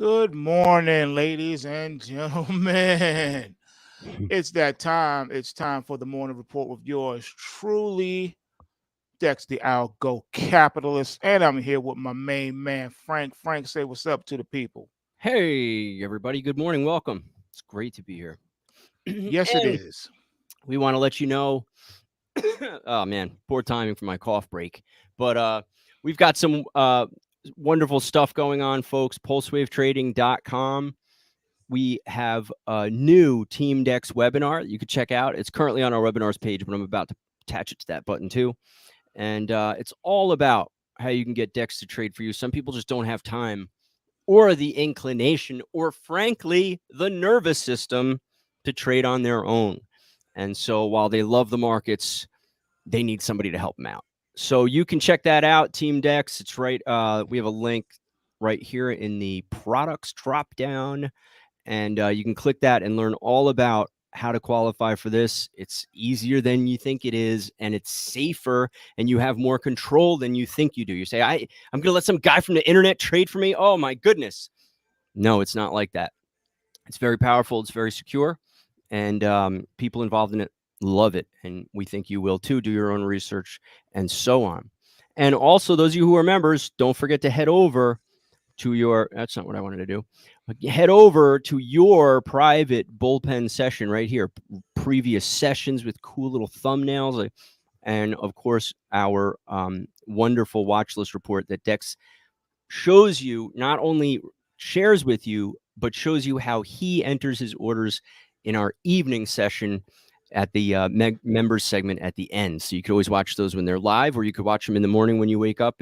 Good morning, ladies and gentlemen. It's that time. It's time for the morning report with yours truly, Dex the Algo Capitalist. And I'm here with my main man, Frank. Frank, say what's up to the people. Hey, everybody. Good morning. Welcome. It's great to be here. Yes, it And is. we want to let you know oh, man, poor timing for my cough break. But we've got some wonderful stuff going on, folks. PulseWaveTrading.com. We have a new Team Dex webinar that you could check out. It's currently on our webinars page, but I'm about to attach it to that button too. And it's all about how you can get Dex to trade for you. Some people just don't have time or the inclination, or frankly, the nervous system to trade on their own. And so while they love the markets, they need somebody to help them out. So you can check that out, Team Dex. It's right. We have a link right here in the products drop down, and you can click that and learn all about how to qualify for this. It's easier than you think it is, and it's safer, and you have more control than you think you do. You say, I'm going to let some guy from the internet trade for me. Oh my goodness. No, it's not like that. It's very powerful. It's very secure, and people involved in it love it. And we think you will too. Do your own research and so on. And also, those of you who are members, don't forget to head over to your, that's not what I wanted to do. Head over to your private bullpen session right here. Previous sessions with cool little thumbnails. And of course, our wonderful watch list report that Dex shows you, not only shares with you, but shows you how he enters his orders in our evening session at the members segment at the end. So you could always watch those when they're live, or you could watch them in the morning when you wake up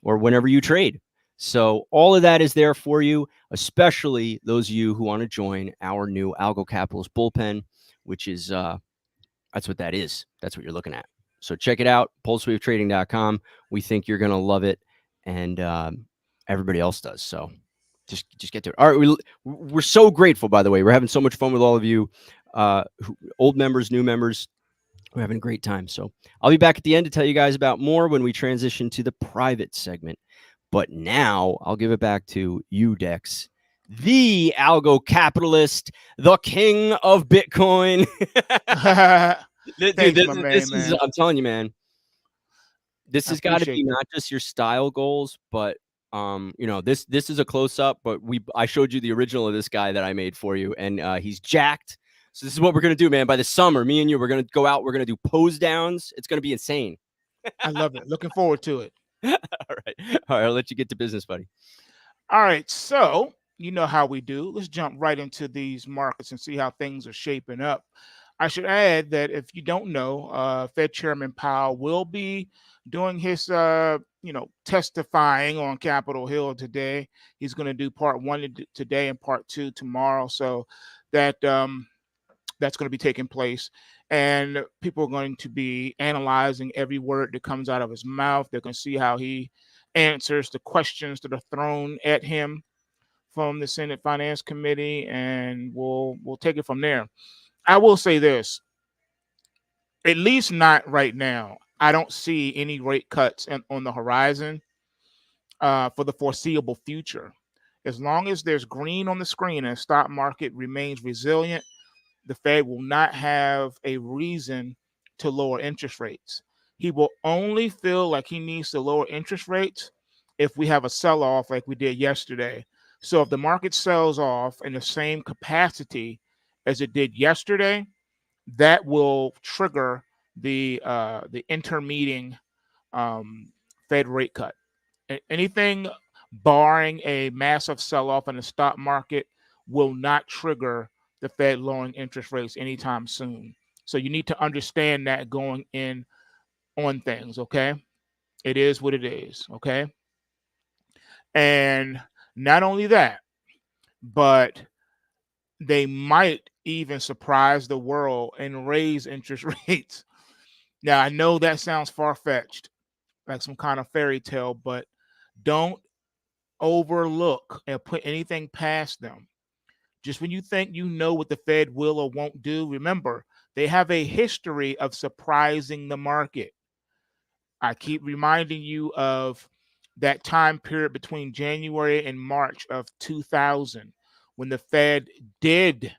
or whenever you trade. So all of that is there for you, especially those of you who want to join our new Algo Capitalist bullpen, which is that's what that is. That's what you're looking at. So check it out, pulsewavetrading.com. We think you're going to love it, and everybody else does. So just get to it. All right, we're so grateful, by the way. We're having so much fun with all of you, old members, new members. We're having a great time. So I'll be back at the end to tell you guys about more when we transition to the private segment. But now I'll give it back to you, Dex, the algo capitalist, the king of Bitcoin. Dude, Thanks, my main this is, man. I'm telling you, man, this I has got to appreciate be that. not just your style goals, but this is a close up, but I showed you the original of this guy that I made for you, and he's jacked. So this is what we're gonna do, man. By the summer, me and you, we're gonna go out. We're gonna do pose downs. It's gonna be insane. I love it. Looking forward to it. All right, all right. I'll let you get to business, buddy. All right, so you know how we do. Let's jump right into these markets and see how things are shaping up. I should add that if you don't know, Fed Chairman Powell will be doing his, testifying on Capitol Hill today. He's going to do part one today and part two tomorrow. So that that's going to be taking place, and people are going to be analyzing every word that comes out of his mouth. They're going to see how he answers the questions that are thrown at him from the Senate Finance Committee, and we'll take it from there. I will say this, at least not right now. I don't see any rate cuts on the horizon for the foreseeable future. As long as there's green on the screen and the stock market remains resilient, the Fed will not have a reason to lower interest rates. He will only feel like he needs to lower interest rates if we have a sell off like we did yesterday. So if the market sells off in the same capacity as it did yesterday, that will trigger the intermeeting um, Fed rate cut. Anything barring a massive sell off in the stock market will not trigger the Fed lowering interest rates anytime soon. So you need to understand that going in on things, okay? It is what it is, okay? And not only that, but they might even surprise the world and raise interest rates. Now, I know that sounds far fetched, like some kind of fairy tale, but don't overlook and put anything past them. Just when you think you know what the Fed will or won't do, remember, they have a history of surprising the market. I keep reminding you of that time period between January and March of 2000, when the Fed did,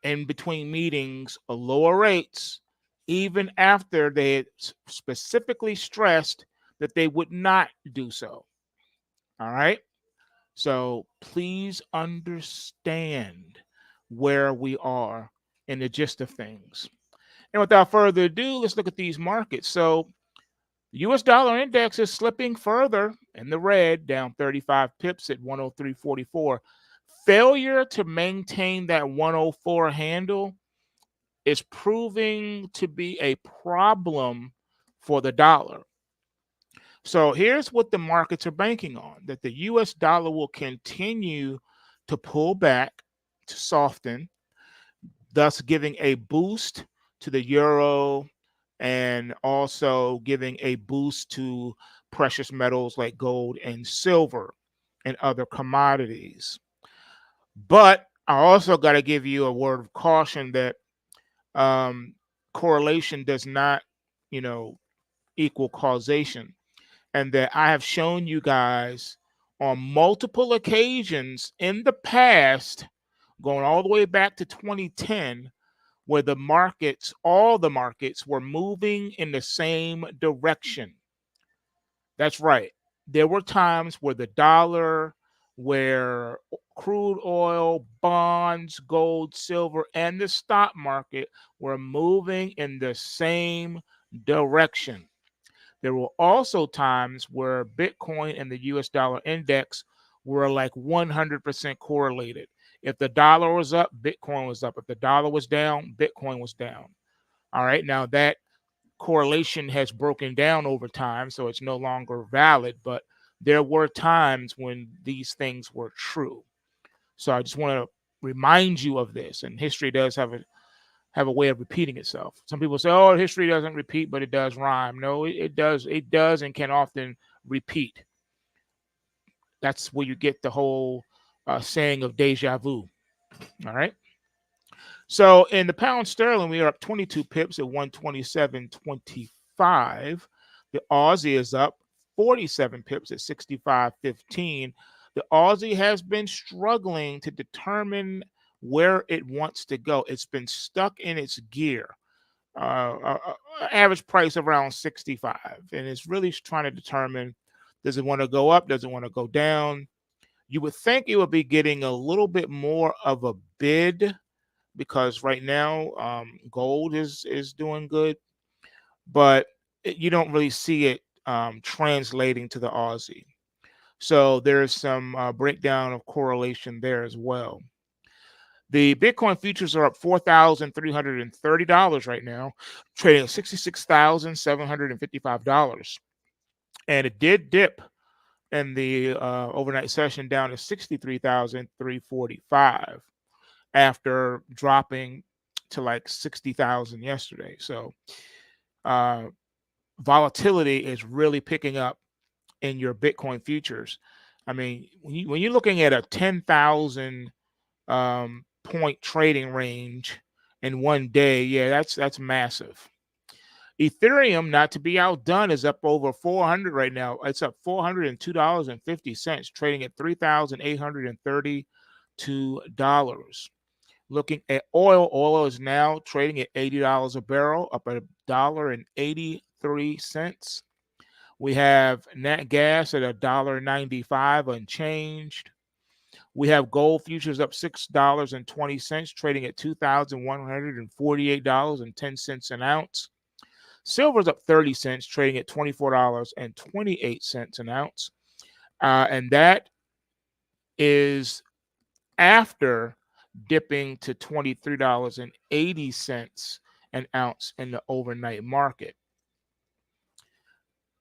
in between meetings, lower rates, even after they had specifically stressed that they would not do so. All right. So please understand where we are in the gist of things. And without further ado, let's look at these markets. So the US dollar index is slipping further in the red, down 35 pips at 103.44. Failure to maintain that 104 handle is proving to be a problem for the dollar. So here's what the markets are banking on: that the US dollar will continue to pull back, to soften, thus giving a boost to the euro and also giving a boost to precious metals like gold and silver and other commodities. But I also got to give you a word of caution that um, correlation does not, you know, equal causation, and that I have shown you guys on multiple occasions in the past, going all the way back to 2010, where the markets, all the markets, were moving in the same direction. That's right. There were times where the dollar, where crude oil, bonds, gold, silver, and the stock market were moving in the same direction. There were also times where Bitcoin and the US dollar index were like 100% correlated. If the dollar was up, Bitcoin was up. If the dollar was down, Bitcoin was down. All right. Now that correlation has broken down over time, so it's no longer valid, but there were times when these things were true. So I just want to remind you of this. And history does have a way of repeating itself. Some people say, "Oh, history doesn't repeat, but it does rhyme." No, it does. It does, and can often repeat. That's where you get the whole saying of deja vu. All right. So in the pound sterling, we are up 22 pips at 127.25. The Aussie is up 47 pips at 65.15. The Aussie has been struggling to determine where it wants to go. It's been stuck in its gear. Average price around 65, and it's really trying to determine, does it want to go up, does it want to go down. You would think it would be getting a little bit more of a bid, because right now gold is doing good, but you don't really see it translating to the Aussie. So there's some breakdown of correlation there as well. The Bitcoin futures are up $4,330 right now, trading at $66,755. And it did dip in the overnight session down to 63,345 after dropping to like 60,000 yesterday. So uh, volatility is really picking up in your Bitcoin futures. I mean, when you're looking at a 10,000 point trading range in one day, yeah, that's massive. Ethereum, not to be outdone, is up over 400 right now. It's up $402.50, trading at $3,832. Looking at oil, oil is now trading at $80 a barrel, up $1.83. We have nat gas at $1.95 unchanged. We have gold futures up $6.20, trading at $2,148.10 an ounce. Silver's up 30 cents, trading at $24.28 an ounce. And that is after dipping to $23.80 an ounce in the overnight market.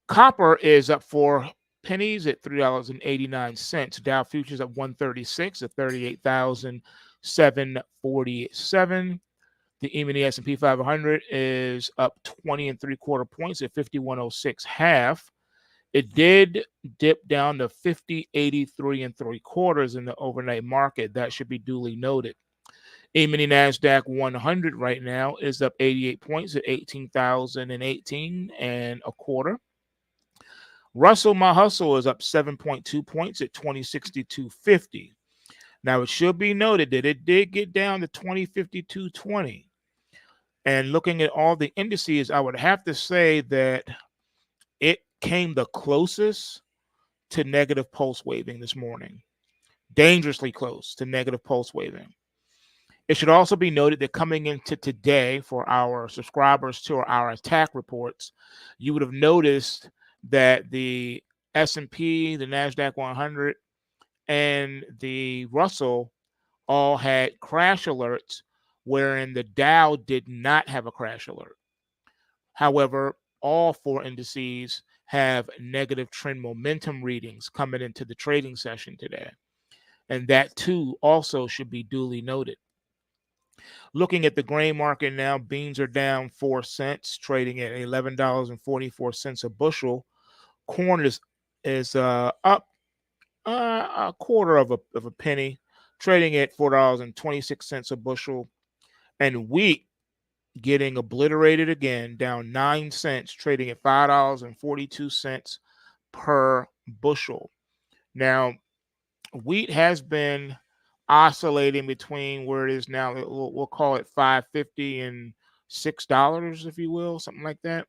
Copper is up 4 pennies at $3.89. Dow futures up 136 at 38,747. The E-mini S&P 500 is up 20 and 3/4 points at 5106 half. It did dip down to 50.83 and 3/4 in the overnight market. That should be duly noted. E-mini NASDAQ 100 right now is up 88 points at 18,018 and 1/4. Russell My Hustle is up 7.2 points at 2062.50. Now, it should be noted that it did get down to 2052.20. And looking at all the indices, I would have to say that it came the closest to negative pulse waving this morning, dangerously close to negative pulse waving. It should also be noted that coming into today, for our subscribers to our A.T.A.C reports, you would have noticed that the S&P, the NASDAQ 100, and the Russell all had crash alerts, wherein the Dow did not have a crash alert. However, all four indices have negative trend momentum readings coming into the trading session today. And that too also should be duly noted. Looking at the grain market now, beans are down 4 cents, trading at $11.44 a bushel. Corn is up a quarter of a penny, trading at $4.26 a bushel. And wheat getting obliterated again, down 9 cents, trading at $5.42 per bushel. Now, wheat has been oscillating between where it is now. We'll call it 5.50 and $6, if you will, something like that.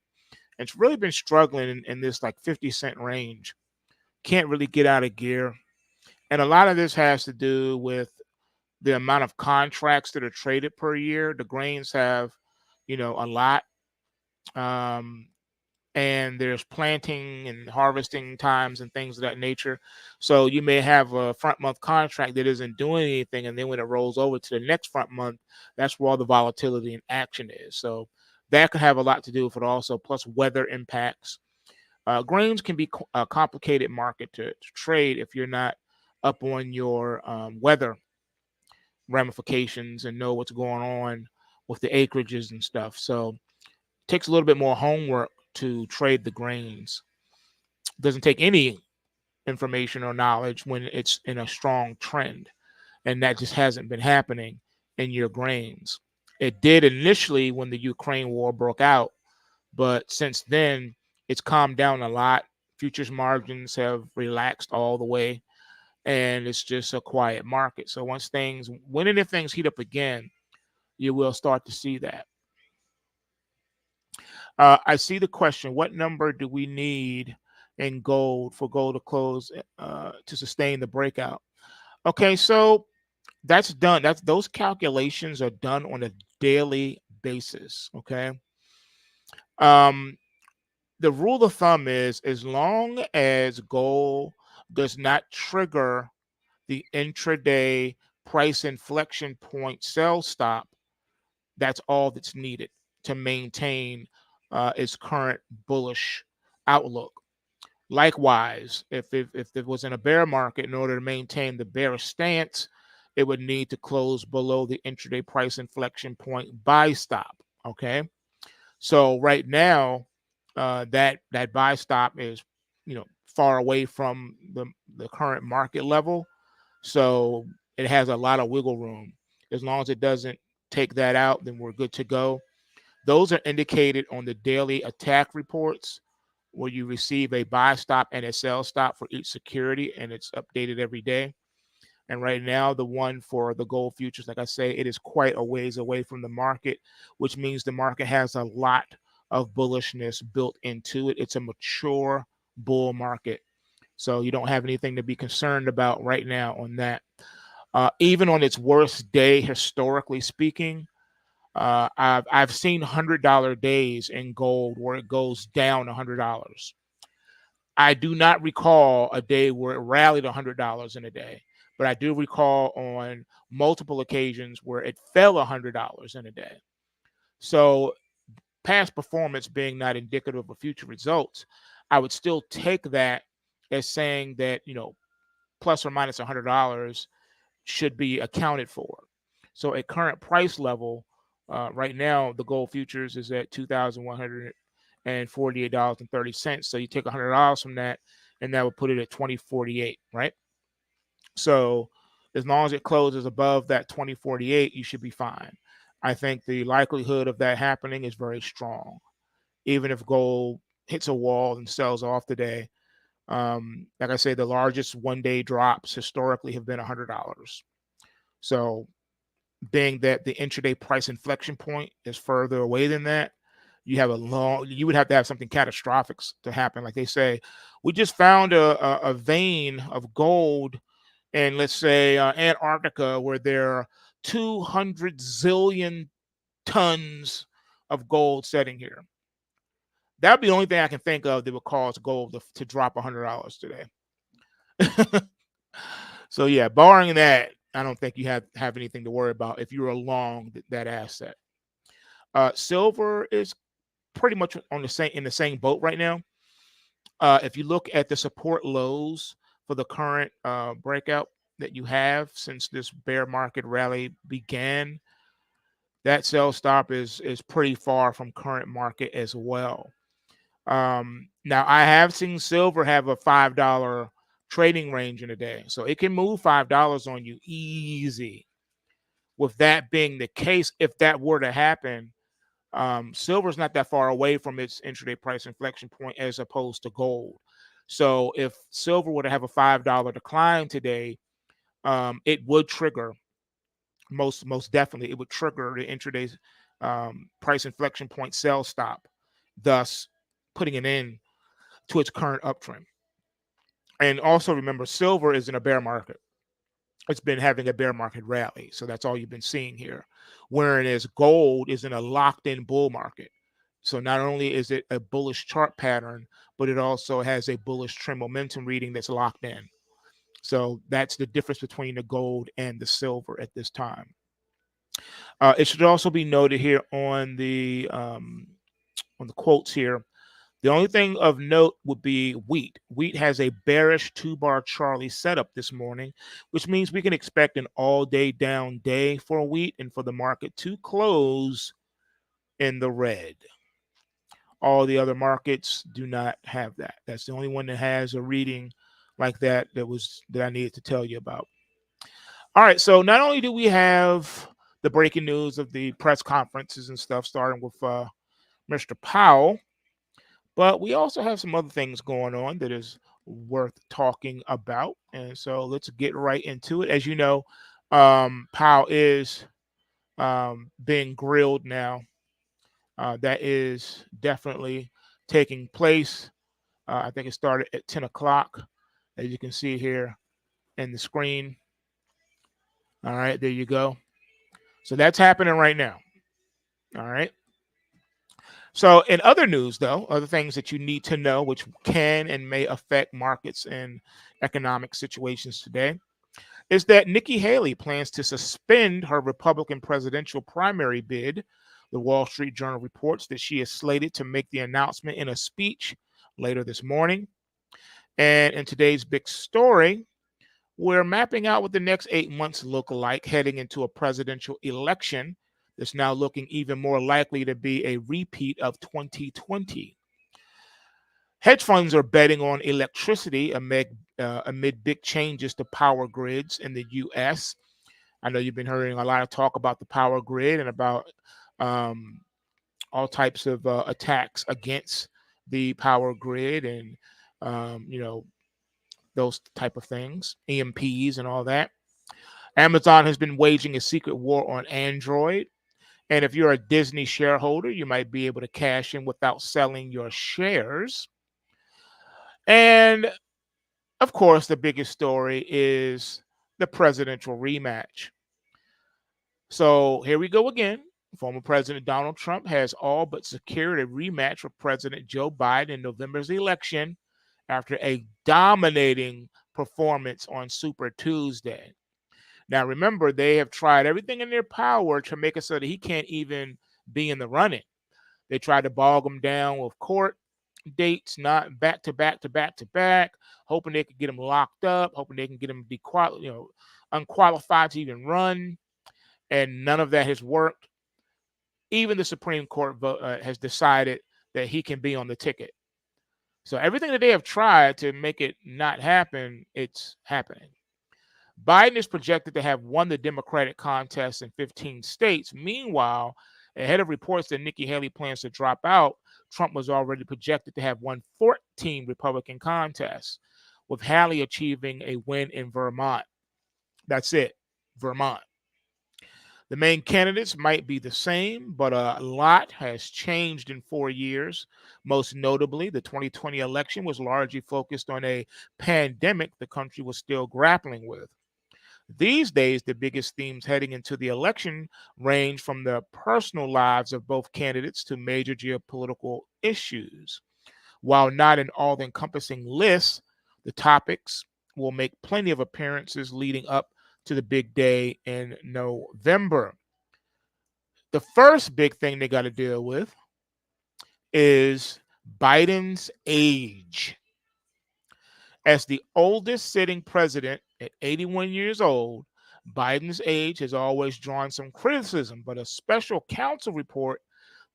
And it's really been struggling in this like 50-cent range. Can't really get out of gear. And a lot of this has to do with the amount of contracts that are traded per year. The grains have, a lot. Um, and there's planting and harvesting times and things of that nature. So you may have a front month contract that isn't doing anything, and then when it rolls over to the next front month, that's where all the volatility and action is. So that could have a lot to do with it also, plus weather impacts. Grains can be a complicated market to trade if you're not up on your weather ramifications and know what's going on with the acreages and stuff. So it takes a little bit more homework to trade the grains. Doesn't take any information or knowledge when it's in a strong trend, and that just hasn't been happening in your grains. It did initially when the Ukraine war broke out, but since then it's calmed down a lot. Futures margins have relaxed all the way, and it's just a quiet market. So when and if things heat up again, you will start to see that. I see the question: what number do we need in gold for gold to close to sustain the breakout? Okay, so that's done. Those calculations are done on a daily basis. Okay. Um, the rule of thumb is as long as gold does not trigger the intraday price inflection point sell stop, that's all that's needed to maintain its current bullish outlook. Likewise, if it was in a bear market, in order to maintain the bearish stance, it would need to close below the intraday price inflection point buy stop. Okay, so right now, that buy stop is far away from the current market level, so it has a lot of wiggle room. As long as it doesn't take that out, then we're good to go. Those are indicated on the daily A.T.A.C reports, where you receive a buy stop and a sell stop for each security, and it's updated every day. And right now, the one for the gold futures, like I say, it is quite a ways away from the market, which means the market has a lot of bullishness built into it. It's a mature bull market. So you don't have anything to be concerned about right now on that. Even on its worst day, historically speaking, I've seen $100 days in gold where it goes down $100. I do not recall a day where it rallied $100 in a day, but I do recall on multiple occasions where it fell $100 in a day. So past performance being not indicative of future results, I would still take that as saying that plus or minus $100 should be accounted for. So at current price level, right now the gold futures is at $2,148.30. So you take $100 from that, and that would put it at 2048, right? So as long as it closes above that 2048, you should be fine. I think the likelihood of that happening is very strong. Even if gold hits a wall and sells off today, Like I say, the largest one-day drops historically have been $100. So, being that the intraday price inflection point is further away than that, you would have to have something catastrophic to happen. Like they say, we just found a vein of gold in, let's say, Antarctica, where there are 200 zillion tons of gold sitting here. That'd be the only thing I can think of that would cause gold to drop $100 today. So yeah, barring that, I don't think you have anything to worry about if you're along that asset. Silver is pretty much on the same in the same boat right now. If you look at the support lows for the current breakout that you have since this bear market rally began, that sell stop is pretty far from current market as well. Now I have seen silver have a $5 trading range in a day, so it can move $5 on you easy. With that being the case, if that were to happen, silver is not that far away from its intraday price inflection point as opposed to gold. So if silver were to have a $5 decline today, it would trigger most definitely it would trigger the intraday price inflection point sell stop, thus putting an end to its current uptrend. And also remember, silver is in a bear market. It's been having a bear market rally. So that's all you've been seeing here. Whereas gold is in a locked in bull market. So not only is it a bullish chart pattern, but it also has a bullish trend momentum reading that's locked in. So that's the difference between the gold and the silver at this time. It should also be noted here on the quotes here. The only thing of note would be wheat. Wheat has a bearish two-bar Charlie setup this morning, which means we can expect an all-day down day for wheat and for the market to close in the red. All the other markets do not have that. That's the only one that has a reading like that I needed to tell you about. All right, so not only do we have the breaking news of the press conferences and stuff, starting with Mr. Powell, but we also have some other things going on that is worth talking about. And so let's get right into it. As you know, Powell is being grilled now. That is definitely taking place. I think it started at 10 o'clock, as you can see here in the screen. All right, there you go. So that's happening right now. All right. So, in other news, though, other things that you need to know, which can and may affect markets and economic situations today, is that Nikki Haley plans to suspend her Republican presidential primary bid. The Wall Street Journal reports that she is slated to make the announcement in a speech later this morning. And in today's big story, we're mapping out what the next 8 months look like heading into a presidential election that's now looking even more likely to be a repeat of 2020. Hedge funds are betting on electricity amid big changes to power grids in the U.S. I know you've been hearing a lot of talk about the power grid and about um, all types of attacks against the power grid and those type of things, EMPs and all that. Amazon has been waging a secret war on Android. And if you're a Disney shareholder, you might be able to cash in without selling your shares. And of course, the biggest story is the presidential rematch. So here we go again. Former President Donald Trump has all but secured a rematch with President Joe Biden in November's election after a dominating performance on Super Tuesday. Now, remember, they have tried everything in their power to make it so that he can't even be in the running. They tried to bog him down with court dates, not back to back to back to back, hoping they could get him locked up, hoping they can get him unqualified to even run. And none of that has worked. Even the Supreme Court has decided that he can be on the ticket. So everything that they have tried to make it not happen, it's happening. Biden is projected to have won the Democratic contest in 15 states. Meanwhile, ahead of reports that Nikki Haley plans to drop out, Trump was already projected to have won team Republican contest, with Haley achieving a win in Vermont. That's it, Vermont. The main candidates might be the same, but a lot has changed in 4 years. Most notably, the 2020 election was largely focused on a pandemic the country was still grappling with. These days, the biggest themes heading into the election range from the personal lives of both candidates to major geopolitical issues. While not an all encompassing list, the topics will make plenty of appearances leading up to the big day in November. The first big thing they got to deal with is Biden's age. As the oldest sitting president at 81 years old, Biden's age has always drawn some criticism, but a special counsel report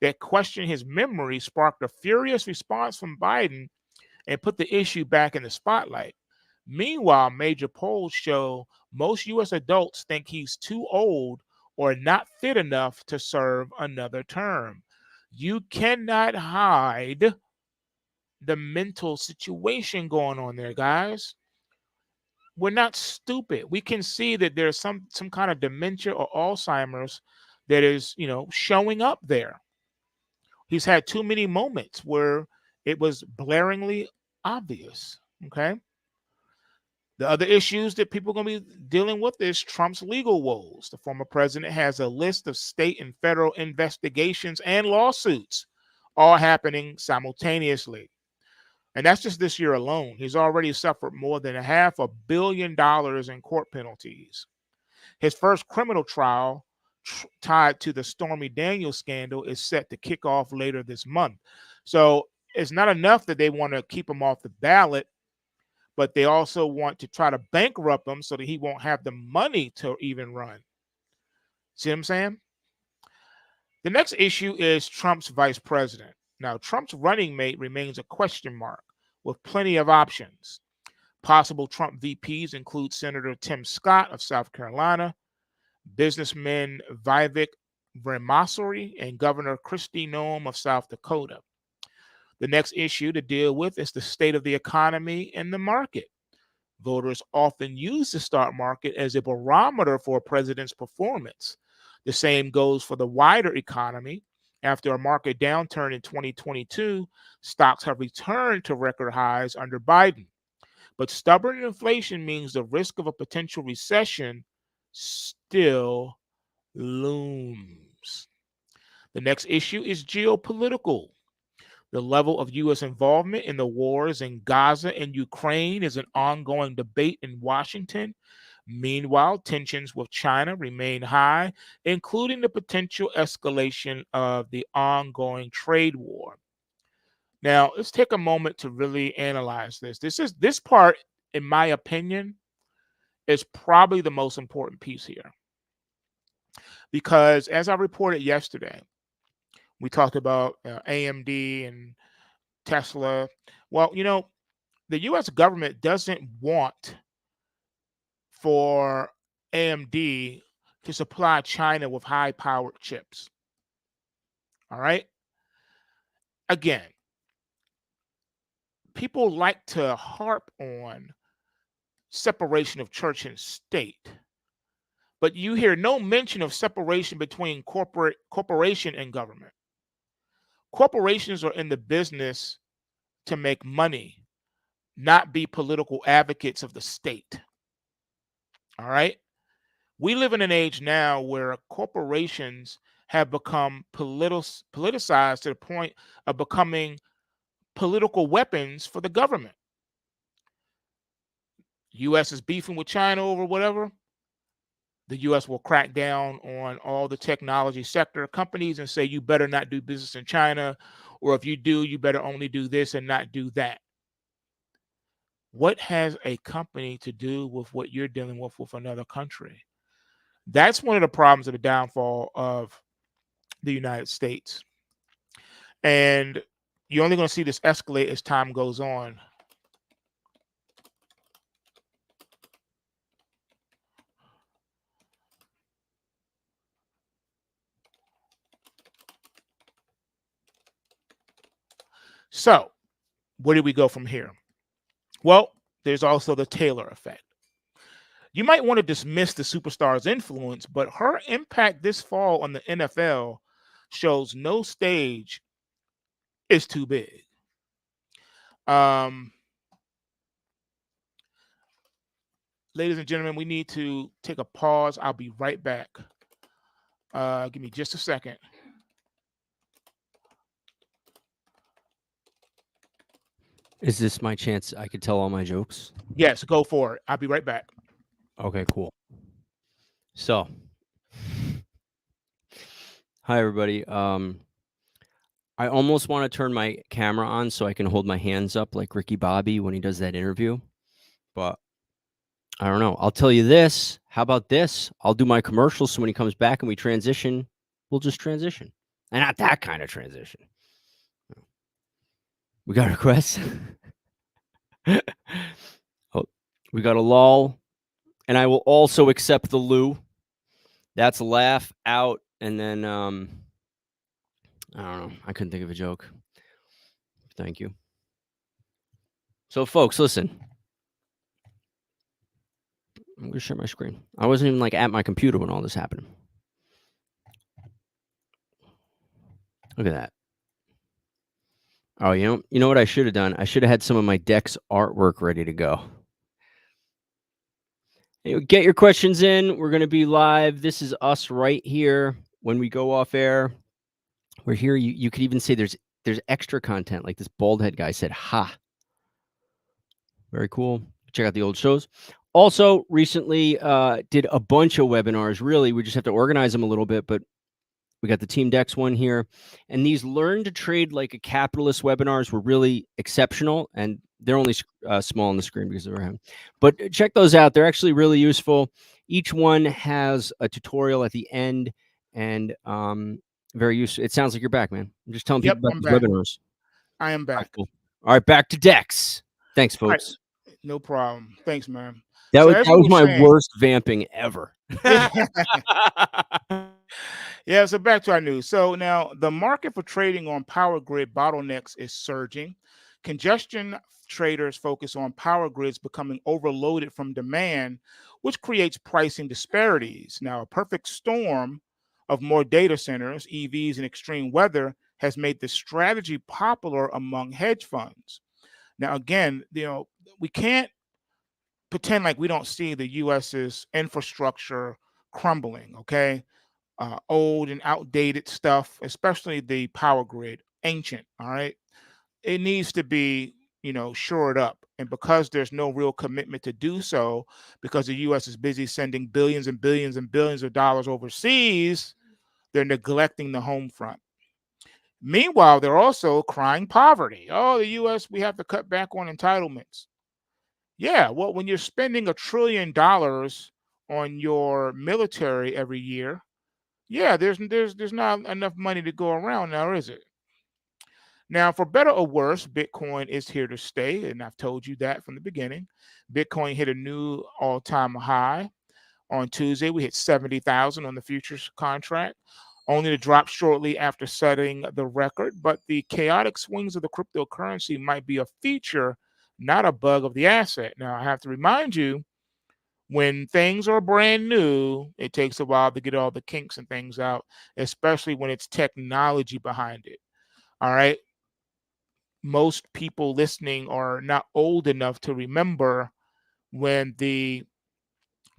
that questioned his memory sparked a furious response from Biden and put the issue back in the spotlight. Meanwhile, major polls show most U.S. adults think he's too old or not fit enough to serve another term. You cannot hide the mental situation going on there, guys. We're not stupid. We can see that there's some kind of dementia or Alzheimer's that is, showing up there. He's had too many moments where it was blaringly obvious. Okay. The other issues that people are going to be dealing with is Trump's legal woes. The former president has a list of state and federal investigations and lawsuits, all happening simultaneously. And that's just this year alone. He's already suffered more than $500 million in court penalties. His first criminal trial, tied to the Stormy Daniels scandal, is set to kick off later this month. So it's not enough that they want to keep him off the ballot, but they also want to try to bankrupt him so that he won't have the money to even run. See what I'm saying? The next issue is Trump's vice president. Now, Trump's running mate remains a question mark with plenty of options. Possible Trump VPs include Senator Tim Scott of South Carolina, businessman Vivek Ramaswamy, and Governor Kristi Noem of South Dakota. The next issue to deal with is the state of the economy and the market. Voters often use the stock market as a barometer for a president's performance. The same goes for the wider economy. After a market downturn in 2022, stocks have returned to record highs under Biden. But stubborn inflation means the risk of a potential recession still looms. The next issue is geopolitical. The level of U.S. involvement in the wars in Gaza and Ukraine is an ongoing debate in Washington. Meanwhile, tensions with China remain high, including the potential escalation of the ongoing trade war. Now, let's take a moment to really analyze this. This part, in my opinion, is probably the most important piece here. Because as I reported yesterday, we talked about AMD and Tesla. Well, the U.S. government doesn't want for AMD to supply China with high-powered chips. All right? Again, people like to harp on separation of church and state, but you hear no mention of separation between corporation and government. Corporations are in the business to make money, not be political advocates of the state. All right? We live in an age now where corporations have become politicized to the point of becoming political weapons for the government. U.S. is beefing with China over whatever. The U.S. will crack down on all the technology sector companies and say, you better not do business in China, or if you do, you better only do this and not do that. What has a company to do with what you're dealing with another country? That's one of the problems of the downfall of the United States. And you're only going to see this escalate as time goes on. So Where do we go from here? Well, there's also the Taylor effect. You might want to dismiss the superstar's influence, but her impact this fall on the NFL shows no stage is too big. Um, Ladies and gentlemen, we need to take a pause. I'll be right back. Give me just a second. Is this my chance? I could tell all my jokes. Yes, go for it. I'll be right back. Okay, cool. So, hi everybody. I almost want to turn my camera on so I can hold my hands up like Ricky Bobby when he does that interview, but I don't know. I'll tell you this. How about this? I'll do my commercials so when he comes back and we transition, we'll just transition. And not that kind of transition. We got requests. Oh, we got a lull. And I will also accept the Lou. That's a laugh out. And then I don't know. I couldn't think of a joke. Thank you. So folks, listen. I'm gonna share my screen. I wasn't even like at my computer when all this happened. Look at that. Oh, you know what I should have done? I should have had some of my Dex artwork ready to go. Anyway, get your questions in. We're gonna be live. This is us right here. When we go off air, we're here. You could even say there's extra content, like this bald head guy said, "Ha." Very cool. Check out the old shows. Also, recently did a bunch of webinars. Really, we just have to organize them a little bit, but we got the Team Dex one here. And these Learn to Trade Like a Capitalist webinars were really exceptional. And they're only small on the screen because they're him. But check those out. They're actually really useful. Each one has a tutorial at the end and very useful. It sounds like you're back, man. I'm just telling Yep, people about I'm these back. webinars. I am All right, back. cool. All right, back to Dex. Thanks, All right, folks. no problem. Thanks, man. That So was as that we was were my saying, worst vamping ever. yeah. So back to our news. So now the market for trading on power grid bottlenecks is surging. Congestion traders focus on power grids becoming overloaded from demand, which creates pricing disparities. Now, a perfect storm of more data centers, EVs, and extreme weather has made this strategy popular among hedge funds. Now, again, we can't pretend like we don't see the U.S.'s infrastructure crumbling. Okay, old and outdated stuff, especially the power grid, ancient. All right, it needs to be shored up. And because there's no real commitment to do so, because the U.S. is busy sending billions and billions and billions of dollars overseas, they're neglecting the home front. Meanwhile, they're also crying poverty. Oh, the U.S., we have to cut back on entitlements. Yeah, well, when you're spending $1 trillion on your military every year, yeah, there's not enough money to go around now, is it? Now, for better or worse, Bitcoin is here to stay, and I've told you that from the beginning. Bitcoin hit a new all-time high on Tuesday. We hit 70,000 on the futures contract, only to drop shortly after setting the record. But the chaotic swings of the cryptocurrency might be a feature, not a bug of the asset. Now, I have to remind you, when things are brand new, it takes a while to get all the kinks and things out, especially when it's technology behind it. All right. Most people listening are not old enough to remember when the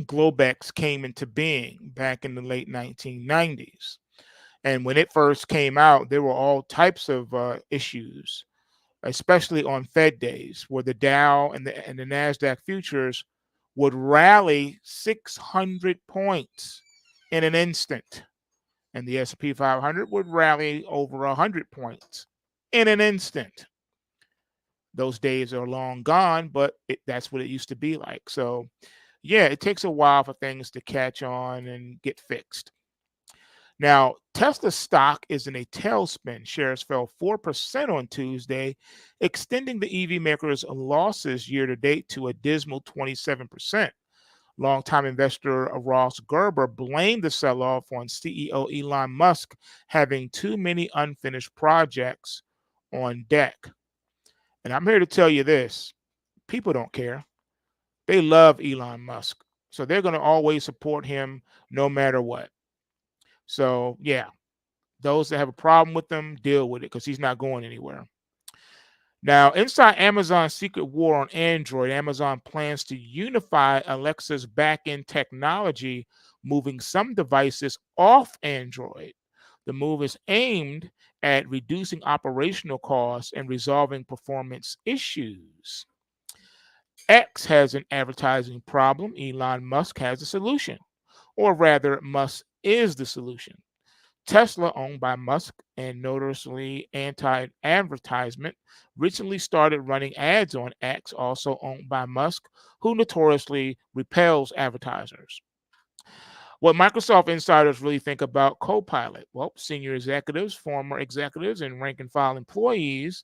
Globex came into being back in the late 1990s. And when it first came out, there were all types of issues, especially on Fed days, where the Dow and the Nasdaq futures would rally 600 points in an instant, and the S&P 500 would rally over 100 points in an instant. Those days are long gone, but that's what it used to be like. So, yeah, it takes a while for things to catch on and get fixed. Now, Tesla stock is in a tailspin. Shares fell 4% on Tuesday, extending the EV maker's losses year to date to a dismal 27%. Longtime investor Ross Gerber blamed the sell off on CEO Elon Musk having too many unfinished projects on deck. And I'm here to tell you this: people don't care. They love Elon Musk, so they're going to always support him no matter what. So yeah, those that have a problem with them, deal with it because he's not going anywhere. Now, inside Amazon's secret war on Android, Amazon plans to unify Alexa's backend technology, moving some devices off Android. The move is aimed at reducing operational costs and resolving performance issues. X has an advertising problem. Elon Musk has a solution, or rather, Musk is the solution. Tesla, owned by Musk and notoriously anti advertisement, recently started running ads on X, also owned by Musk, who notoriously repels advertisers. What Microsoft insiders really think about Copilot? Well, senior executives, former executives, and rank and file employees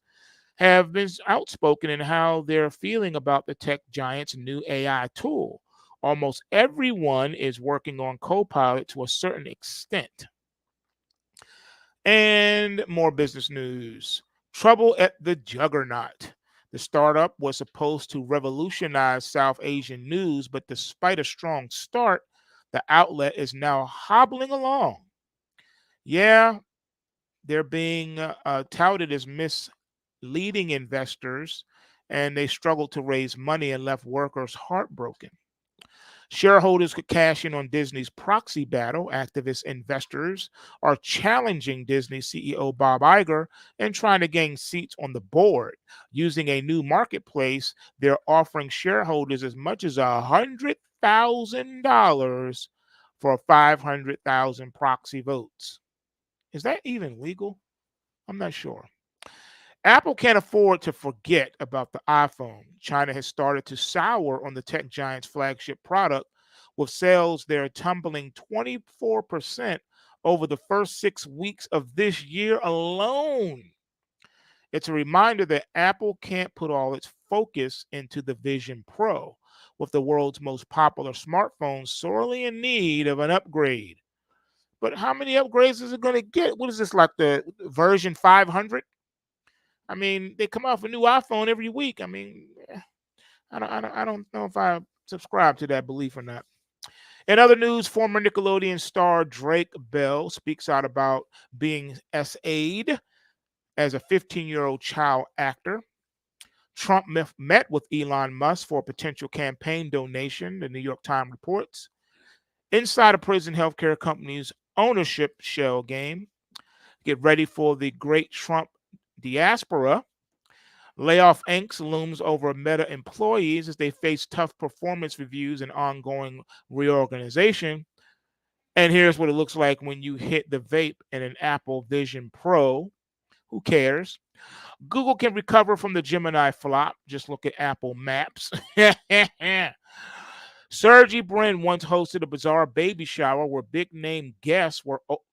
have been outspoken in how they're feeling about the tech giant's new AI tool. Almost everyone is working on Copilot to a certain extent. And more business news. Trouble at the Juggernaut. The startup was supposed to revolutionize South Asian news, but despite a strong start, the outlet is now hobbling along. Yeah, they're being touted as misleading investors, and they struggled to raise money and left workers heartbroken. Shareholders could cash in on Disney's proxy battle. Activist investors are challenging Disney CEO Bob Iger and trying to gain seats on the board. Using a new marketplace, they're offering shareholders as much as $100,000 for 500,000 proxy votes. Is that even legal? I'm not sure. Apple can't afford to forget about the iPhone. China has started to sour on the tech giant's flagship product, with sales there tumbling 24% over the first 6 weeks of this year alone. It's a reminder that Apple can't put all its focus into the Vision Pro, with the world's most popular smartphone sorely in need of an upgrade. But how many upgrades is it going to get? What is this, like the version 500? I mean, they come out with a new iPhone every week. I mean, I don't know if I subscribe to that belief or not. In other news, former Nickelodeon star Drake Bell speaks out about being SA'd as a 15-year-old child actor. Trump met with Elon Musk for a potential campaign donation, the New York Times reports. Inside a prison healthcare company's ownership shell game. Get ready for the great Trump diaspora. Layoff angst looms over Meta employees as they face tough performance reviews and ongoing reorganization. And here's what it looks like when you hit the vape in an Apple Vision Pro. Who cares? Google can recover from the Gemini flop. Just look at Apple Maps. Sergey Brin once hosted a bizarre baby shower where big name guests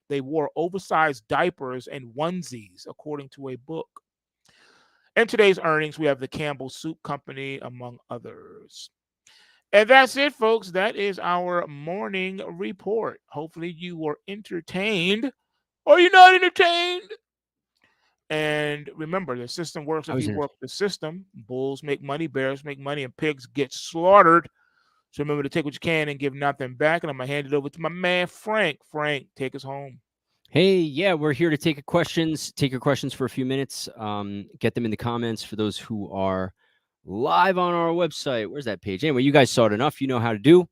they wore oversized diapers and onesies, according to a book. In today's earnings, we have the Campbell Soup Company, among others. And that's it, folks. That is our morning report. Hopefully, you were entertained. Are you not entertained? And remember, the system works I if was you in. work the system. Bulls make money, bears make money, and pigs get slaughtered. So remember to take what you can and give nothing back. And I'm going to hand it over to my man, Frank. Frank, take us home. Hey, yeah, we're here to take your questions for a few minutes. Get them in the comments for those who are live on our website. Where's that page? Anyway, you guys saw it enough. You know how to do.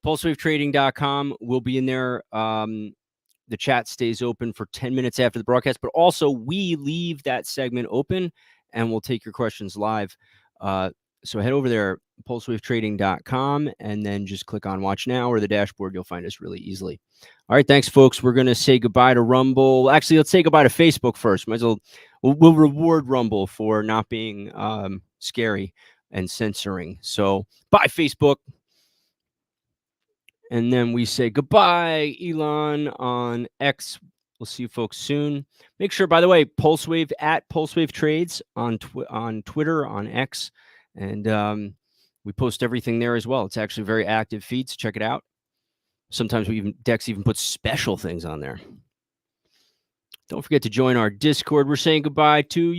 PulseWaveTrading.com will be in there. The chat stays open for 10 minutes after the broadcast, but also we leave that segment open and we'll take your questions live. So head over there, pulsewavetrading.com, and then just click on Watch Now or the dashboard. You'll find us really easily. All right, thanks, folks. We're going to say goodbye to Rumble. Actually, let's say goodbye to Facebook first. Might as well, we'll reward Rumble for not being scary and censoring. So bye, Facebook. And then we say goodbye, Elon, on X. We'll see you folks soon. Make sure, by the way, PulseWave at PulseWave Trades on Twitter, on X. And we post everything there as well. It's actually a very active feed, so check it out. Sometimes Dex even puts special things on there. Don't forget to join our Discord. We're saying goodbye to you.